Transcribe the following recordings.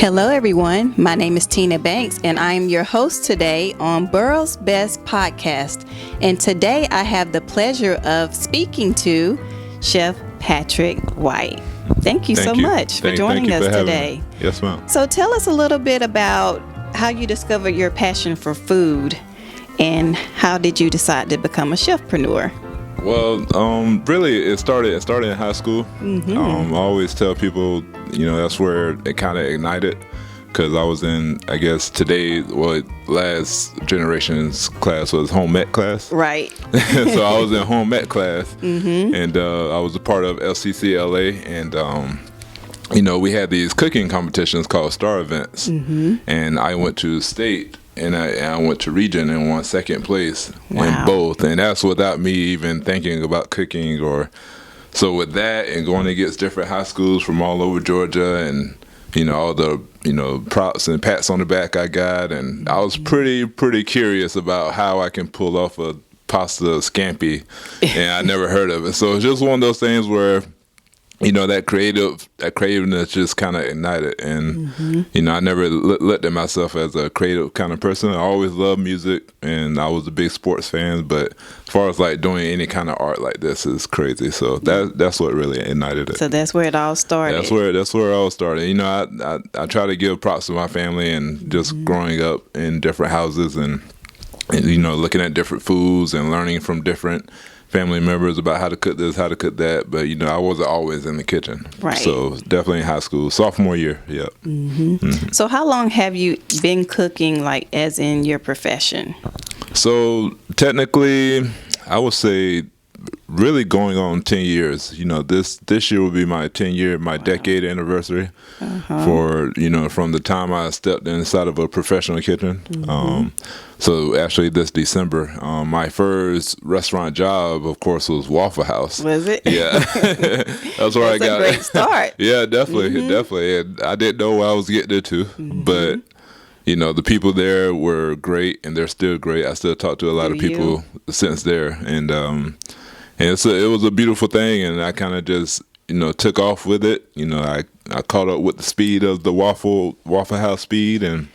Hello, everyone. My name is Tina Banks, and I am your host today on Burroughs Best Podcast. And today I have the pleasure of speaking to Chef Patrick White. Thank you so much for joining us today. Yes, ma'am. So tell us a little bit about how you discovered your passion for food and how did you decide to become a chefpreneur? Well, really, it started in high school. I always tell people, that's where it kind of ignited, because I was in, I guess last generation's class was home ec class. Right. So I was in home ec class, and I was a part of LCCLA, and we had these cooking competitions called star events, and I went to state. And I went to region and won second place in both. And that's without me even thinking about cooking so with that and going against different high schools from all over Georgia and, all the, props and pats on the back I got. And I was pretty curious about how I can pull off a pasta scampi. And I never heard of it. So it's just one of those things where, that creativeness just kind of ignited. And, I never looked at myself as a creative kind of person. I always loved music and I was a big sports fan. But as far as like doing any kind of art like this is crazy. So that's what really ignited it. So that's where it all started. That's where it all started. I try to give props to my family and just growing up in different houses and looking at different foods and learning from different family members about how to cook this, how to cook that, but I wasn't always in the kitchen. Right. So definitely in high school, sophomore year. Yep. So how long have you been cooking, like as in your profession? So technically, I would say really going on 10 years. This year will be my 10-year, my decade anniversary for, from the time I stepped inside of a professional kitchen. So actually this December, my first restaurant job, of course, was Waffle House. Was it? Yeah. That's where I got a great start. Yeah, definitely. And I didn't know what I was getting into, but the people there were great, and they're still great. I still talk to a lot of people since there, and it was a beautiful thing, and I kind of just took off with it. I caught up with the speed of the Waffle House speed and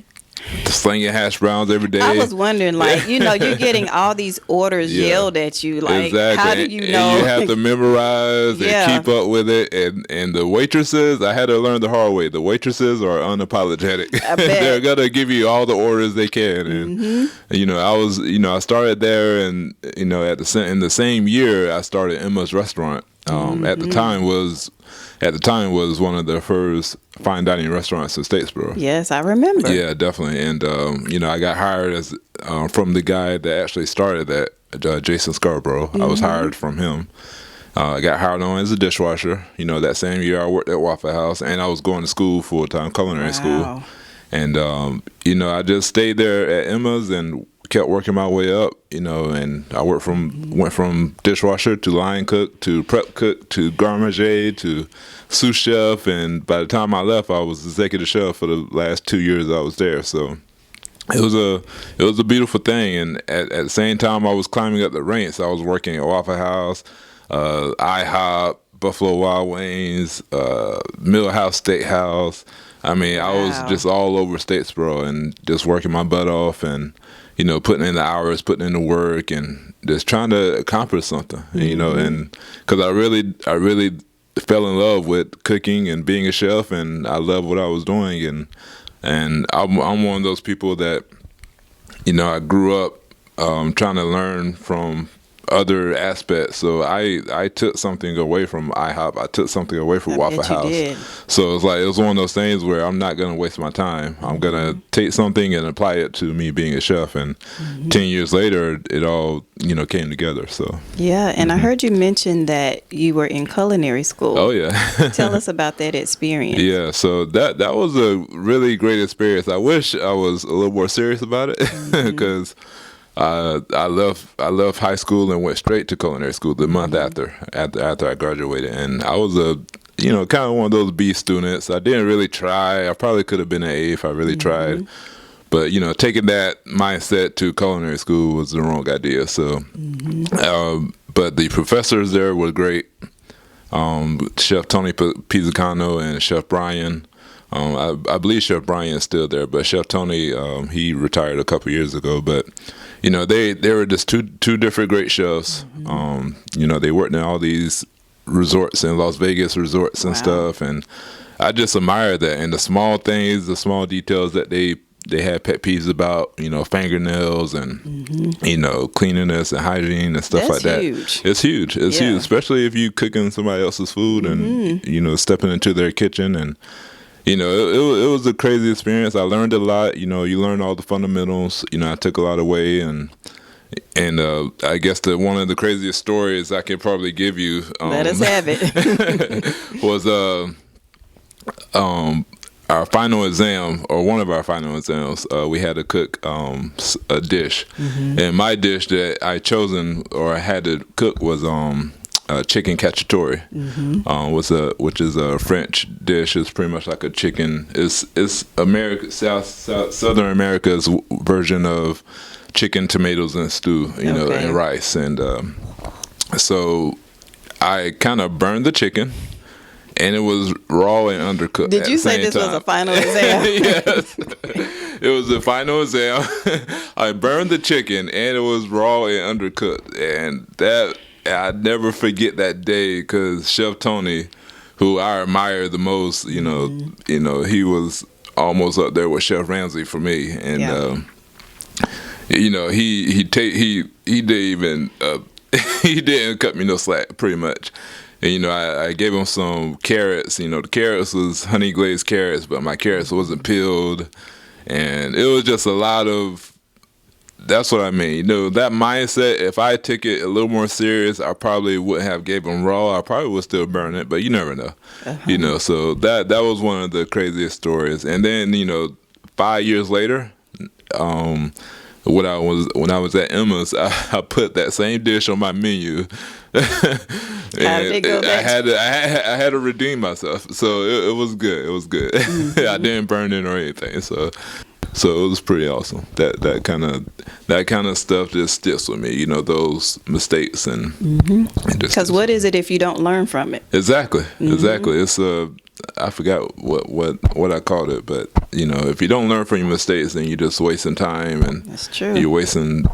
slinging hash browns every day. I was wondering, you're getting all these orders yelled at you. Like, exactly. How do you know? And you have to memorize and keep up with it. And the waitresses, I had to learn the hard way. The waitresses are unapologetic. I bet. They're gonna give you all the orders they can. And I started there, and in the same year, I started Emma's Restaurant. At the time was one of the first fine dining restaurants in Statesboro. Yes, I remember. Yeah, definitely. And I got hired as from the guy that actually started that, Jason Scarborough. I was hired from him. I got hired on as a dishwasher. That same year I worked at Waffle House, and I was going to school full-time, culinary school. And I just stayed there at Emma's and kept working my way up, and I went from dishwasher to line cook to prep cook to garde to sous chef, and by the time I left, I was executive chef for the last 2 years I was there. So it was a beautiful thing, and at the same time I was climbing up the ranks. I was working at Waffle House, IHOP, Buffalo Wild Wings, Millhouse Steakhouse. I mean, I was just all over Statesboro and just working my butt off and putting in the hours, putting in the work, and just trying to accomplish something, and because I really fell in love with cooking and being a chef, and I love what I was doing, and I'm one of those people that, I grew up trying to learn from other aspects. So I took something away from IHOP. I took something away from Waffle House. Did. So it was one of those things where I'm not going to waste my time. I'm going to take something and apply it to me being a chef. And 10 years later, it all, came together. So yeah. And I heard you mention that you were in culinary school. Oh, yeah. Tell us about that experience. Yeah. So that was a really great experience. I wish I was a little more serious about it because I left high school and went straight to culinary school the month after I graduated, and I was a kind of one of those B students. I didn't really try. I probably could have been an A if I really tried, but taking that mindset to culinary school was the wrong idea. So, but the professors there were great. Chef Tony Pizzacano and Chef Brian. I believe Chef Brian is still there, but Chef Tony, he retired a couple years ago. But they were just two different great chefs. They worked in all these resorts in Las Vegas resorts and stuff, and I just admire that, and the small things, the small details that they had pet peeves about, fingernails and cleanliness and hygiene and stuff like that. Huge. It's huge. It's huge, especially if you cooking somebody else's food and stepping into their kitchen. And it was a crazy experience. I learned a lot. You learn all the fundamentals. I took a lot away, and I guess one of the craziest stories I can probably give you. Let us have it. Was our final exam, or one of our final exams, we had to cook a dish, and my dish that I chosen or I had to cook was chicken cacciatore, which is a French dish. It's pretty much like a chicken. It's America, Southern America's version of chicken, tomatoes, and stew, and rice, and so I kind of burned the chicken. And it was raw and undercooked. Did you say this was a final exam? Yes. It was the final exam. I burned the chicken, and it was raw and undercooked. And I never forget that day, because Chef Tony, who I admire the most, he was almost up there with Chef Ramsay for me. And he didn't even he didn't cut me no slack, pretty much. And, I gave him some carrots. The carrots was honey glazed carrots, but my carrots wasn't peeled. And it was just a lot of, that's what I mean. That mindset, if I took it a little more serious, I probably wouldn't have gave him raw. I probably would still burn it, but you never know. So that was one of the craziest stories. And then, 5 years later, when I was at Emma's, I put that same dish on my menu. How did it go next? I had to redeem myself, so it was good. It was good. I didn't burn it or anything, so it was pretty awesome. That kind of stuff just sticks with me. Those mistakes and because what is it if you don't learn from it? Exactly. It's I forgot what I called it, but if you don't learn from your mistakes, then you're just wasting time, and that's true. You're wasting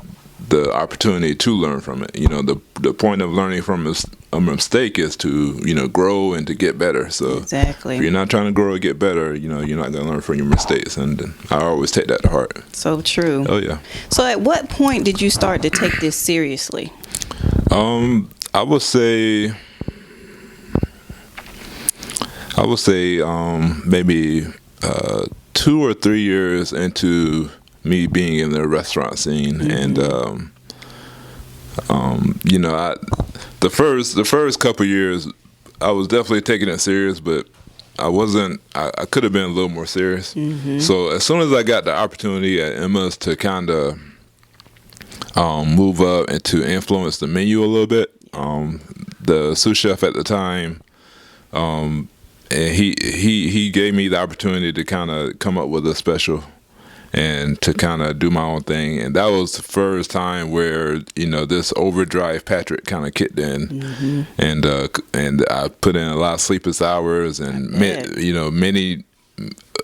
the opportunity to learn from it. The point of learning from a mistake is to grow and to get better. So exactly, if you're not trying to grow or get better, you're not going to learn from your mistakes, and I always take that to heart. So true. Oh yeah. So at what point did you start to take this seriously? I would say maybe 2 or 3 years into me being in the restaurant scene, and the first couple years I was definitely taking it serious, but I wasn't. I could have been a little more serious. So as soon as I got the opportunity at Emma's to kind of move up and to influence the menu a little bit, the sous chef at the time, and he gave me the opportunity to kind of come up with a special and to kind of do my own thing. And that was the first time where this overdrive Patrick kind of kicked in, and I put in a lot of sleepless hours and many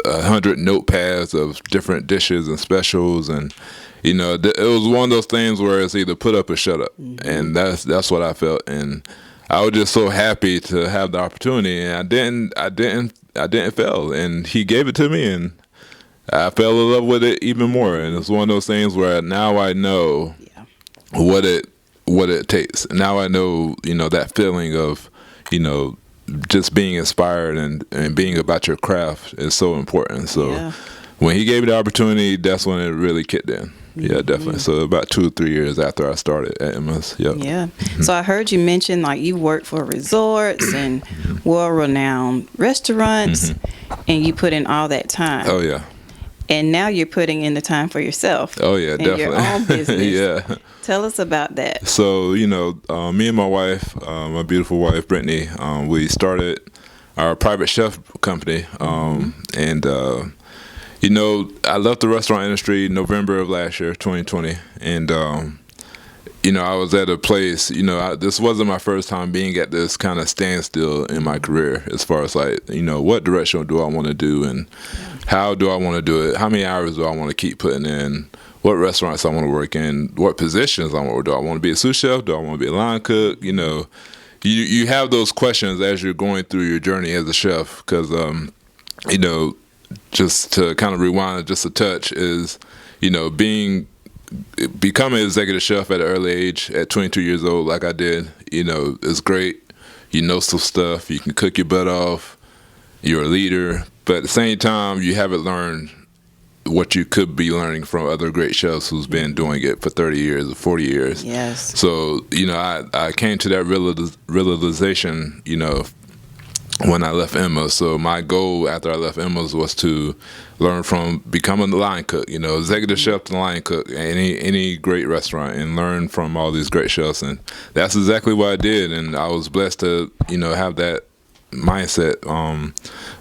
100 notepads of different dishes and specials, and it was one of those things where it's either put up or shut up, and that's what I felt. And I was just so happy to have the opportunity, and I didn't fail, and he gave it to me, and I fell in love with it even more. And it's one of those things where now I know what it takes. Now I know, that feeling of, just being inspired and being about your craft is so important. So when he gave me the opportunity, that's when it really kicked in. Yeah, definitely. So about 2 or 3 years after I started at Emma's. Yep. Yeah. So I heard you mention like you worked for resorts and well-renowned restaurants, and you put in all that time. Oh yeah. And now you're putting in the time for yourself. Oh yeah, definitely. Your own business. Yeah. Tell us about that. So me and my wife, my beautiful wife Brittany, we started our private chef company, and I left the restaurant industry November of last year, 2020, and I was at a place, this wasn't my first time being at this kind of standstill in my career as far as like, what direction do I want to do and how do I want to do it? How many hours do I want to keep putting in? What restaurants I want to work in? What positions I want to do? I want to be a sous chef? Do I want to be a line cook? You have those questions as you're going through your journey as a chef because, just to kind of rewind just a touch is, becoming an executive chef at an early age, at 22 years old, like I did, is great. You know some stuff. You can cook your butt off. You're a leader. But at the same time, you haven't learned what you could be learning from other great chefs who's been doing it for 30 years or 40 years. Yes. So, I came to that realization, when I left Emma's. So my goal after I left Emma's was to learn from becoming the line cook, executive chef to line cook, any great restaurant, and learn from all these great chefs. And that's exactly what I did. And I was blessed to, have that mindset.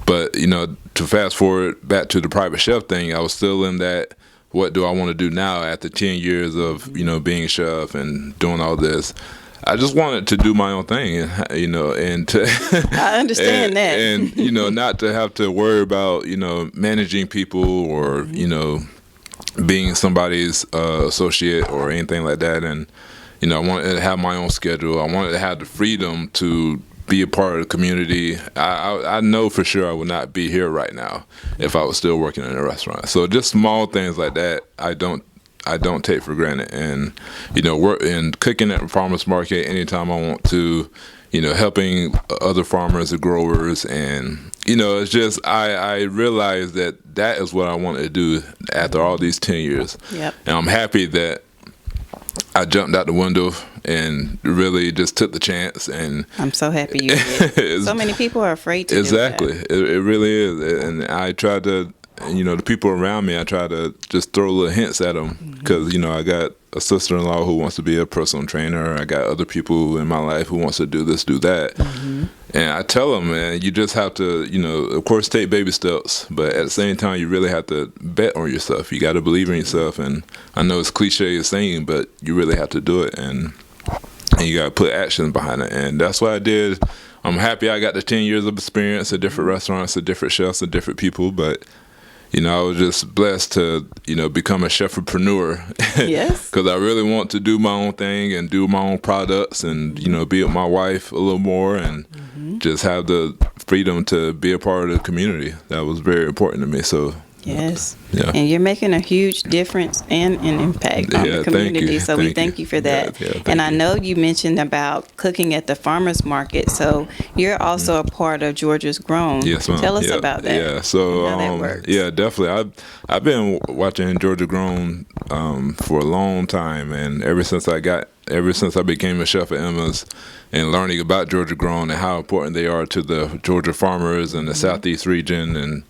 But, to fast forward back to the private chef thing, I was still in that, what do I want to do now after 10 years of, being a chef and doing all this? I just wanted to do my own thing, and to I understand that, and not to have to worry about managing people or being somebody's associate or anything like that. And I wanted to have my own schedule. I wanted to have the freedom to be a part of the community. I know for sure I would not be here right now if I was still working in a restaurant. So just small things like that, I don't take for granted. And, work and cooking at the farmer's market anytime I want to, helping other farmers and growers. And, it's just, I realized that is what I wanted to do after all these 10 years. Yep. And I'm happy that I jumped out the window and really just took the chance. And I'm so happy you did. So many people are afraid to exactly. do that. It really is. And I tried to, the people around me, I try to just throw little hints at them because, I got a sister-in-law who wants to be a personal trainer. I got other people in my life who wants to do this, do that. Mm-hmm. And I tell them, man, you just have to, of course, take baby steps. But at the same time, you really have to bet on yourself. You got to believe in yourself. And I know it's cliche saying, but you really have to do it. And you got to put action behind it. And that's what I did. I'm happy I got the 10 years of experience at different restaurants, at different chefs, and different people. But I was just blessed to, become a chefpreneur. Yes. Because I really want to do my own thing and do my own products and, be with my wife a little more and just have the freedom to be a part of the community. That was very important to me. So, yes. Yeah. And you're making a huge difference and an impact on the community. So we thank you for that. Yeah, and I know you mentioned about cooking at the farmer's market. So you're also a part of Georgia's Grown. Yes, ma'am. Tell us about that. Yeah. So how that works. Yeah, definitely. I've been watching Georgia Grown for a long time, and ever since I became a chef at Emma's and learning about Georgia Grown and how important they are to the Georgia farmers and the Southeast region, and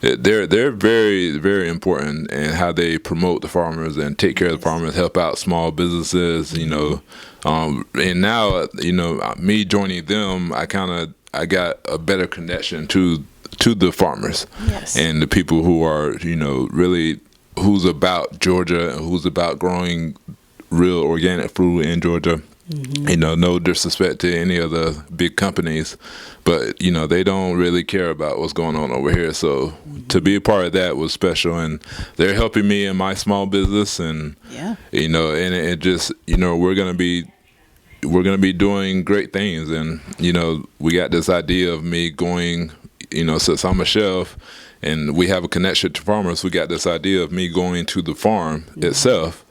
they're very, very important in how they promote the farmers and take care of the farmers, help out small businesses, and now, me joining them, I got a better connection to the farmers. Yes. And the people who are, really who's about Georgia and who's about growing real organic food in Georgia. Mm-hmm. No disrespect to any of the big companies, but they don't really care about what's going on over here. So to be a part of that was special, and they're helping me in my small business, and and it just we're gonna be doing great things, and we got this idea of me going, since I'm a chef and we have a connection to farmers, we got this idea of me going to the farm itself,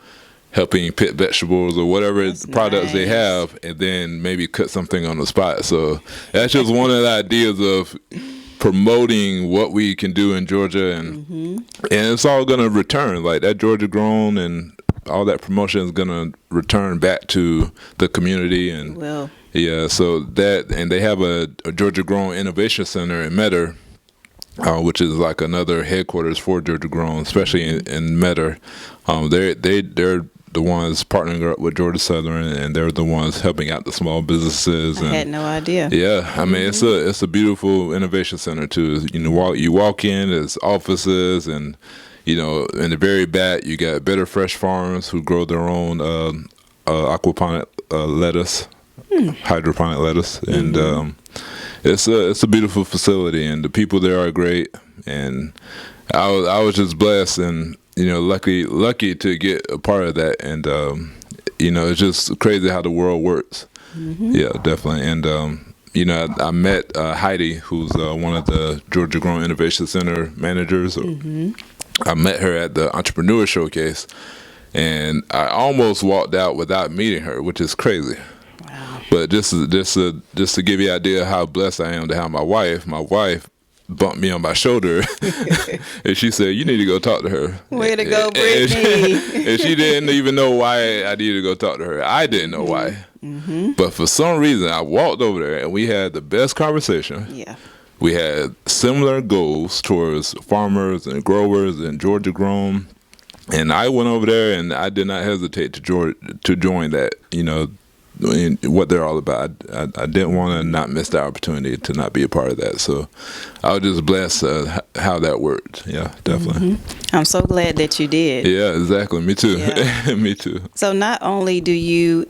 helping pick vegetables or whatever products they have, and then maybe cut something on the spot. So that's just one of the ideas of promoting what we can do in Georgia, and it's all going to return. Like that Georgia Grown and all that promotion is going to return back to the community. And yeah, so that, and they have a Georgia Grown Innovation Center in Metter, which is like another headquarters for Georgia Grown, especially in Metter. They're the ones partnering up with Georgia Southern, and they're the ones helping out the small businesses. I had no idea. Yeah, I mean it's a beautiful innovation center too. You walk in, there's offices, and in the very back you got Better Fresh Farms who grow their own aquaponic lettuce, hydroponic lettuce, and it's a beautiful facility, and the people there are great. And I was just blessed and lucky to get a part of that. And it's just crazy how the world works. Yeah, definitely. And I met Heidi, who's one of the Georgia Grown Innovation Center managers. I met her at the Entrepreneur Showcase, and I almost walked out without meeting her, which is crazy. Wow. But just to give you an idea how blessed I am to have my wife bumped me on my shoulder and she said, "You need to go talk to her." Way to go, Brittany. And she didn't even know why I needed to go talk to her. I didn't know why. But for some reason, I walked over there and we had the best conversation. Yeah. We had similar goals towards farmers and growers and Georgia Grown. And I went over there and I did not hesitate to join that, what they're all about. I didn't want to not miss the opportunity to not be a part of that. So I was just blessed how that worked. Yeah, definitely. I'm so glad that you did. Yeah, exactly. Me too. Yeah. Me too. So not only do you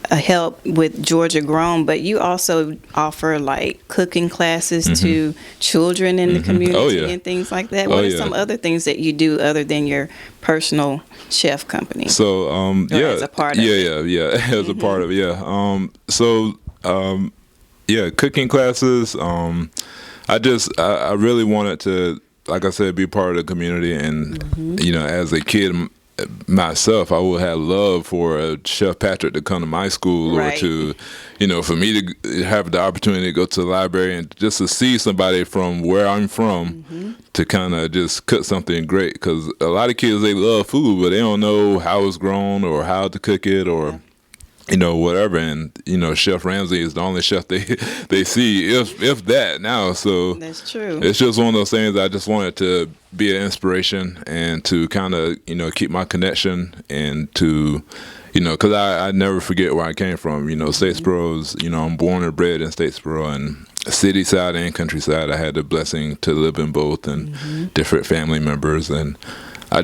help with Georgia Grown, but you also offer like cooking classes to children in the community and things like that. What are some other things that you do other than your personal chef company? So as a part of it? As a part of it, cooking classes. I really wanted to, like I said, be part of the community, and as a kid myself, I would have loved for Chef Patrick to come to my school, or to, for me to have the opportunity to go to the library and just to see somebody from where I'm from to kind of just cook something great. Because a lot of kids, they love food, but they don't know how it's grown or how to cook it or whatever. And Chef Ramsay is the only chef they see, if that now. So that's true. It's just one of those things. I just wanted to be an inspiration and to kind of keep my connection, and to because I never forget where I came from. Statesboro is, I'm born and bred in Statesboro, and city side and countryside. I had the blessing to live in both, and different family members, and I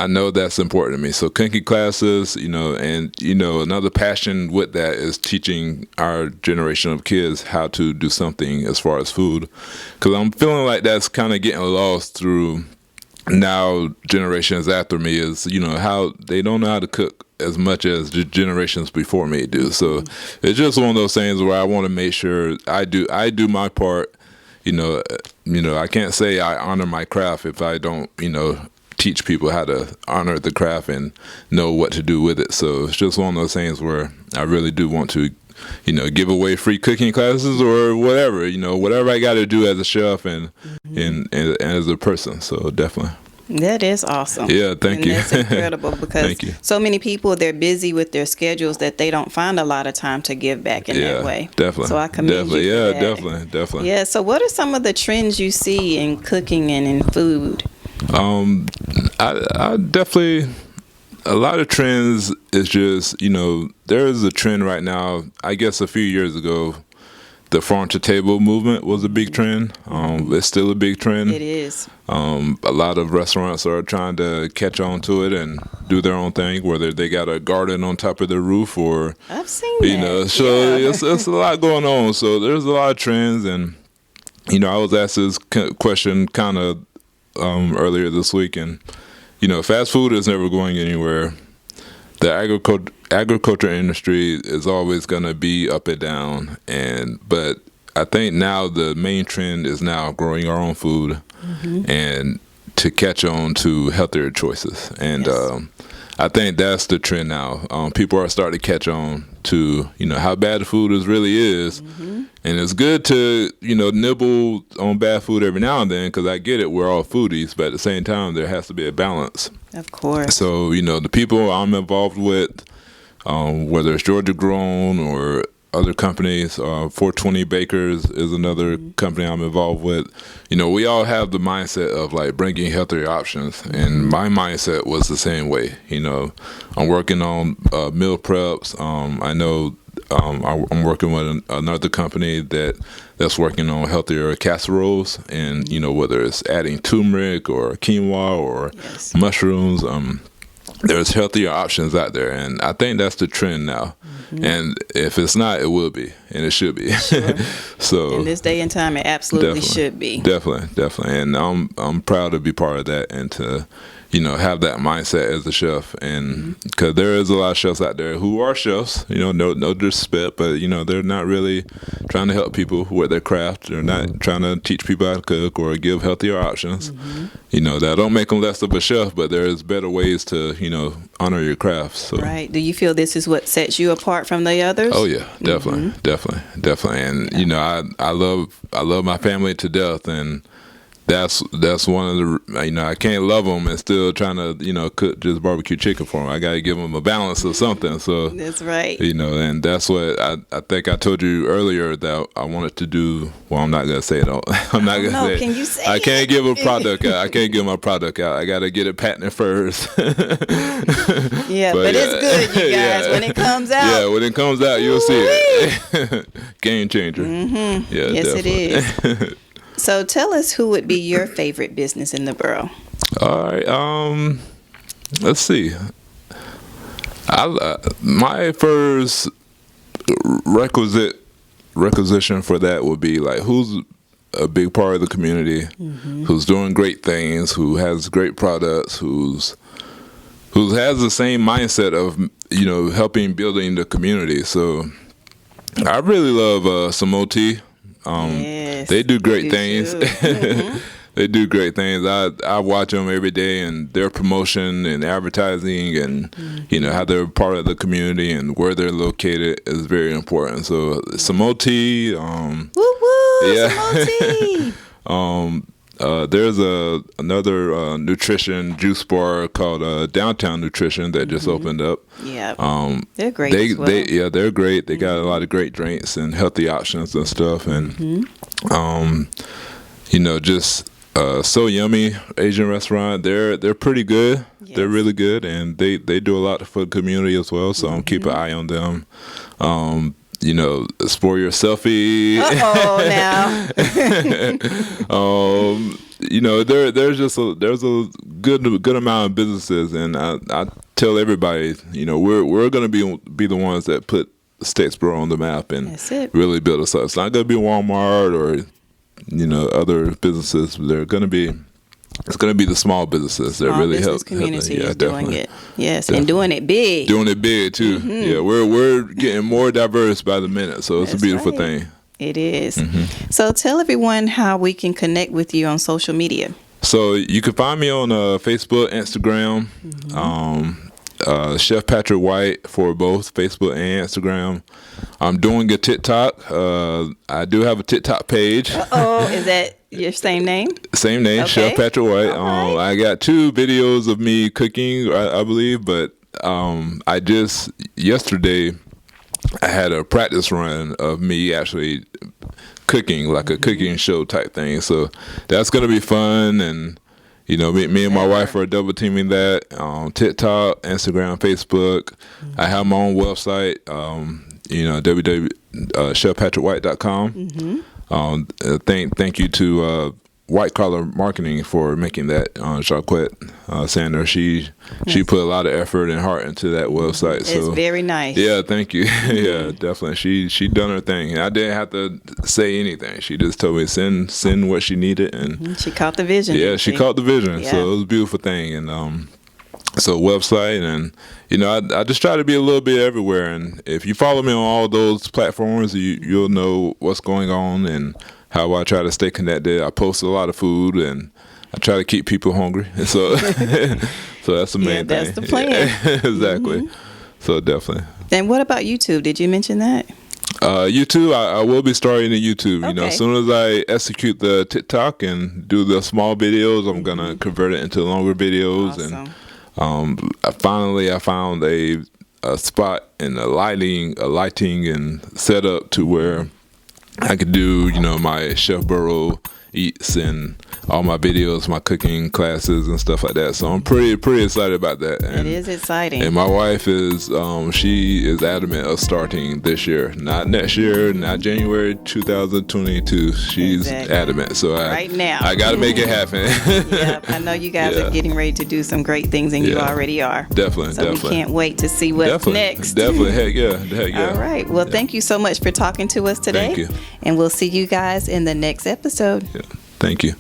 know that's important to me. So cooking classes, and another passion with that is teaching our generation of kids how to do something as far as food, because I'm feeling like that's kind of getting lost through now generations after me, is how they don't know how to cook as much as the generations before me do. So it's just one of those things where I want to make sure I do my part. I can't say I honor my craft if I don't teach people how to honor the craft and know what to do with it. So it's just one of those things where I really do want to, give away free cooking classes or whatever, whatever I got to do as a chef and as a person. So definitely. That is awesome. Yeah, thank you. That's incredible, because so many people, they're busy with their schedules that they don't find a lot of time to give back in that way. Definitely. So I commend you for that. Definitely. Yeah. So what are some of the trends you see in cooking and in food? I definitely, a lot of trends is just, there is a trend right now. I guess a few years ago, the farm to table movement was a big trend. It's still a big trend. It is. A lot of restaurants are trying to catch on to it and do their own thing, whether they got a garden on top of their roof or, I've seen that. So it's a lot going on. So there's a lot of trends, and, I was asked this question kind of earlier this week, and fast food is never going anywhere. The agriculture industry is always going to be up and down, but I think now the main trend is now growing our own food and to catch on to healthier choices. And I think that's the trend now. People are starting to catch on to how bad the food really is, and it's good to nibble on bad food every now and then, because I get it, we're all foodies, but at the same time there has to be a balance. Of course. So the people I'm involved with, whether it's Georgia Grown or other companies, 420 Bakers is another company I'm involved with. We all have the mindset of like bringing healthier options, and my mindset was the same way. I'm working on meal preps. I know I'm working with another company that's working on healthier casseroles, and whether it's adding turmeric or quinoa or mushrooms. there's healthier options out there, and I think that's the trend now. And if it's not, it will be, and it should be. Sure. So In this day and time, it absolutely definitely, should be. definitely, and I'm proud to be part of that, and to have that mindset as a chef, and because there is a lot of chefs out there who are chefs, no disrespect, but they're not really trying to help people with their craft. They're not trying to teach people how to cook or give healthier options. That don't make them less of a chef, but there's better ways to honor your craft. So. Right. Do you feel this is what sets you apart from the others? Oh yeah, definitely, and I love my family to death, and that's one of the I can't love them and still trying to cook just barbecue chicken for them. I got to give them a balance of something. So that's right. And that's what I think I told you earlier that I wanted to do. Well, I'm not gonna say it. I'm not gonna say it. Can you say I can't it? give a product out. I can't give my product out. I got to get it patented first. Yeah, but it's good, you guys. When it comes out. Yeah, when it comes out, you'll see it. Game changer. Yeah, yes, definitely. it is. So tell us who would be your favorite business in the borough. All right. Let's see. My first requisition for that would be like, who's a big part of the community, who's doing great things, who has great products, who has the same mindset of helping building the community. So I really love Samoti. Yes, they do great things. Mm-hmm. They do great things. I watch them every day, and their promotion and advertising, and how they're part of the community and where they're located is very important. So Samoti, Woo woo, yeah. Samoti. There's another nutrition juice bar called Downtown Nutrition that just opened up. Yeah, they're great. They, as well. they're great. They got a lot of great drinks and healthy options and stuff, and just So Yummy Asian restaurant. They're pretty good. Yes. They're really good, and they do a lot for the community as well. So keep an eye on them. Spoil Your Selfie. Now. There's a good amount of businesses, and I tell everybody, we're gonna be the ones that put Statesboro on the map and really build us up. It's not gonna be Walmart or other businesses. It's gonna be the small businesses that really help. Community is doing it. Yes, definitely. And doing it big. Doing it big too. Yeah, we're getting more diverse by the minute, so it's a beautiful thing. It is. So tell everyone how we can connect with you on social media. So you can find me on Facebook, Instagram, Chef Patrick White for both Facebook and Instagram. I'm doing a TikTok. I do have a TikTok page. Is that your same name? Same name, okay. Chef Patrick White. Right. I got 2 videos of me cooking, I believe, but yesterday I had a practice run of me actually cooking, like a cooking show type thing. So that's going to be fun, and me and my wife are double teaming that. TikTok, Instagram, Facebook. I have my own website, www.chefpatrickwhite.com. Thank you to White Collar Marketing for making that. Jacquette Sanders, she put a lot of effort and heart into that website. It's very nice. Yeah, thank you. Yeah, definitely. She done her thing, and I didn't have to say anything. She just told me send what she needed, and she caught the vision. Yeah, she caught the vision. Yeah. So it was a beautiful thing, and so website, and I just try to be a little bit everywhere. And if you follow me on all those platforms, you'll know what's going on and how I try to stay connected. I post a lot of food, and I try to keep people hungry. And so, so that's the main thing. That's the plan. Exactly. So definitely. And what about YouTube? Did you mention that? YouTube, I will be starting the YouTube. Okay. As soon as I execute the TikTok and do the small videos, I'm gonna convert it into longer videos. Awesome. And I found a spot and a lighting and setup to where I could do, my Chef Burrow eats and all my videos, my cooking classes and stuff like that. So I'm pretty excited about that. It is exciting. And my wife is she is adamant of starting this year, not next year, not January 2022. She's adamant. So right now, I got to make it happen. Yep, I know you guys are getting ready to do some great things, and you already are. Definitely. We can't wait to see what's next. Definitely, heck yeah. All right. Well, thank you so much for talking to us today. Thank you. And we'll see you guys in the next episode. Yeah. Thank you.